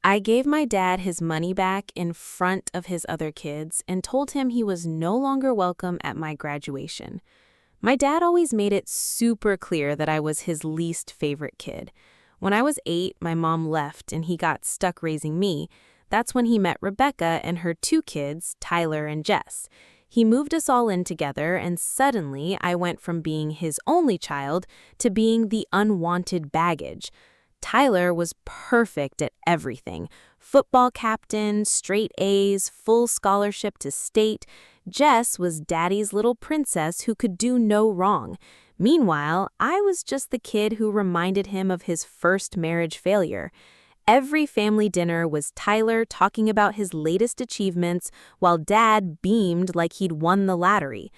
I gave my dad his money back in front of his other kids and told him he was no longer welcome at my graduation. My dad always made it super clear that I was his least favorite kid. When I was 8, my mom left and he got stuck raising me. That's when he met Rebecca and her 2 kids, Tyler and Jess. He moved us all in together, and suddenly I went from being his only child to being the unwanted baggage. Tyler was perfect at everything. Football captain, straight A's, full scholarship to state. Jess was daddy's little princess who could do no wrong. Meanwhile, I was just the kid who reminded him of his first marriage failure. Every family dinner was Tyler talking about his latest achievements while Dad beamed like he'd won the lottery.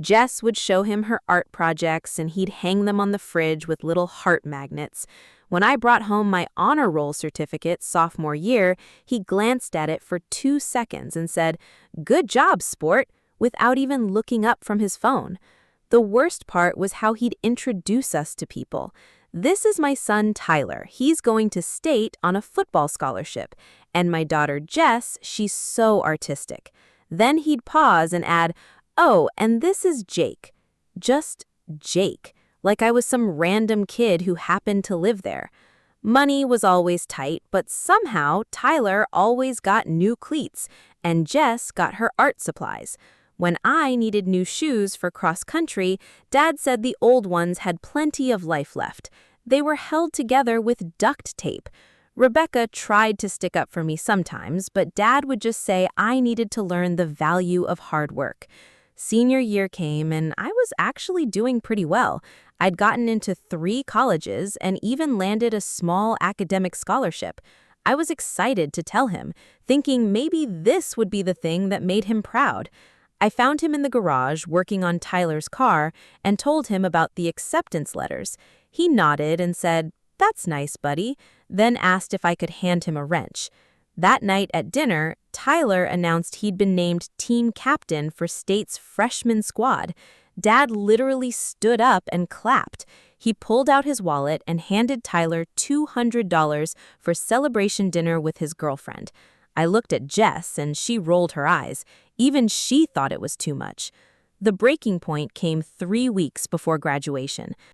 Jess would show him her art projects and he'd hang them on the fridge with little heart magnets. When I brought home my honor roll certificate sophomore year, he glanced at it for 2 seconds and said, "Good job, sport," without even looking up from his phone. The worst part was how he'd introduce us to people. "This is my son Tyler. He's going to state on a football scholarship. And my daughter Jess, she's so artistic." Then he'd pause and add, "Oh, and this is Jake." Just Jake, like I was some random kid who happened to live there. Money was always tight, but somehow Tyler always got new cleats, and Jess got her art supplies. When I needed new shoes for cross-country, Dad said the old ones had plenty of life left. They were held together with duct tape. Rebecca tried to stick up for me sometimes, but Dad would just say I needed to learn the value of hard work. Senior year came, and I was actually doing pretty well. I'd gotten into 3 colleges and even landed a small academic scholarship. I was excited to tell him, thinking maybe this would be the thing that made him proud. I found him in the garage working on Tyler's car and told him about the acceptance letters. He nodded and said, "That's nice, buddy," then asked if I could hand him a wrench. That night at dinner, Tyler announced he'd been named team captain for State's freshman squad. Dad literally stood up and clapped. He pulled out his wallet and handed Tyler $200 for celebration dinner with his girlfriend. I looked at Jess and she rolled her eyes. Even she thought it was too much. The breaking point came 3 weeks before graduation.